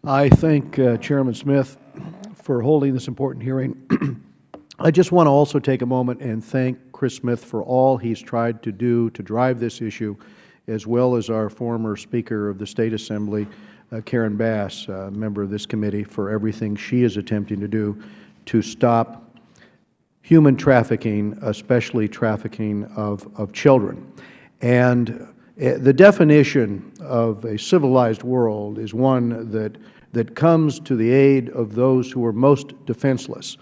I thank Chairman Smith for holding this important hearing. I just want to also take a moment and thank Chris Smith for all he's tried to do to drive this issue, as well as our former Speaker of the State Assembly, Karen Bass, a member of this committee, for everything she is attempting to do to stop human trafficking, especially trafficking of children. And the definition of a civilized world is one that comes to the aid of those who are most defenseless.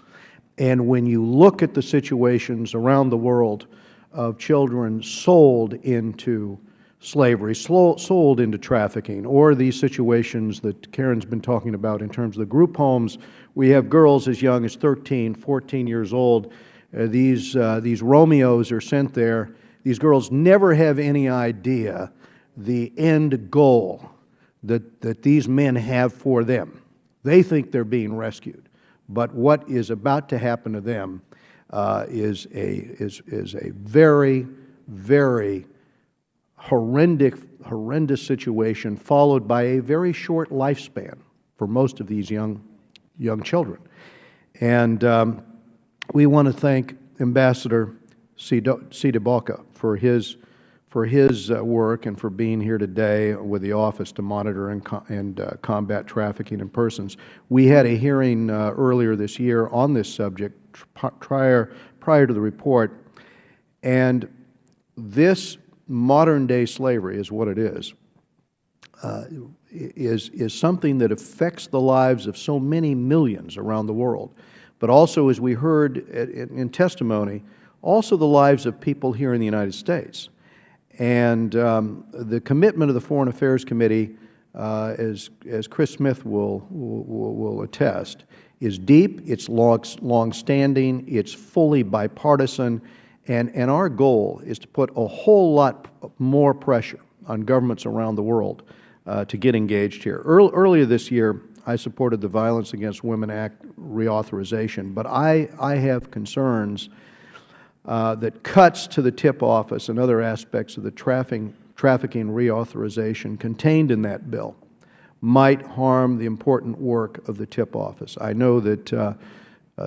And when you look at the situations around the world of children sold into slavery, sold into trafficking, or these situations that Karen's been talking about in terms of the group homes, we have girls as young as 13, 14 years old. These Romeos are sent there. These girls never have any idea the end goal that these men have for them. They think they're being rescued. But what is about to happen to them is a very, very horrendous situation, followed by a very short lifespan for most of these young children. And we want to thank Ambassador Sidibalka for his work and for being here today with the Office to Monitor and Combat Trafficking in Persons. We had a hearing earlier this year on this subject prior to the report, and this modern-day slavery is what it is something that affects the lives of so many millions around the world, but also, as we heard in testimony, also the lives of people here in the United States. And the commitment of the Foreign Affairs Committee, as Chris Smith will attest, is deep, it's long-standing, it's fully bipartisan, and our goal is to put a whole lot more pressure on governments around the world to get engaged here. Earlier this year, I supported the Violence Against Women Act reauthorization, but I have concerns that cuts to the tip office and other aspects of the trafficking reauthorization contained in that bill might harm the important work of the tip office. I know that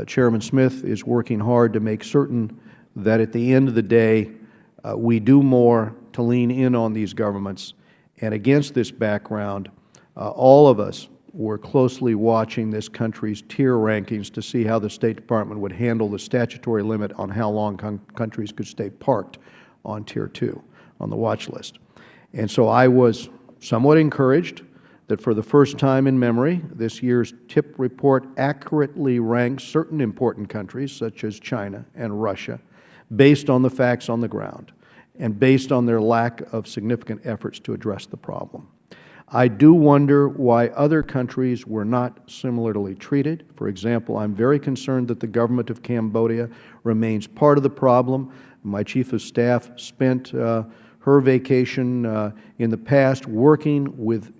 Chairman Smith is working hard to make certain that at the end of the day we do more to lean in on these governments. And against this background, all of us were closely watching this country's tier rankings to see how the State Department would handle the statutory limit on how long countries could stay parked on Tier 2, on the watch list. And so I was somewhat encouraged that for the first time in memory, this year's TIP report accurately ranks certain important countries, such as China and Russia, based on the facts on the ground and based on their lack of significant efforts to address the problem. I do wonder why other countries were not similarly treated. For example, I'm very concerned that the government of Cambodia remains part of the problem. My Chief of Staff spent her vacation in the past working with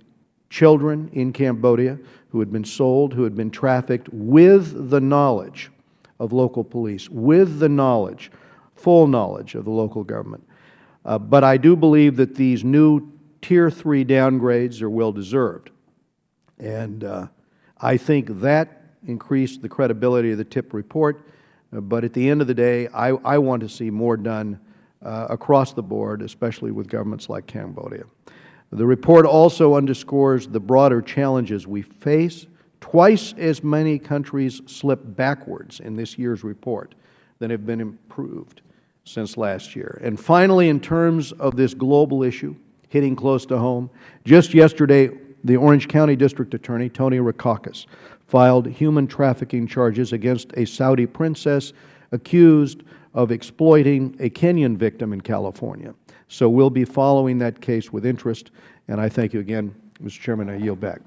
children in Cambodia who had been sold, who had been trafficked, with the knowledge of local police, with the knowledge, full knowledge of the local government. But I do believe that these new Tier 3 downgrades are well-deserved. And I think that increased the credibility of the TIP report. But at the end of the day, I want to see more done across the board, especially with governments like Cambodia. The report also underscores the broader challenges we face. Twice as many countries slipped backwards in this year's report than have been improved since last year. And finally, in terms of this global issue hitting close to home, just yesterday, the Orange County District Attorney, Tony Rackauckas, filed human trafficking charges against a Saudi princess accused of exploiting a Kenyan victim in California. So we'll be following that case with interest, and I thank you again, Mr. Chairman. I yield back.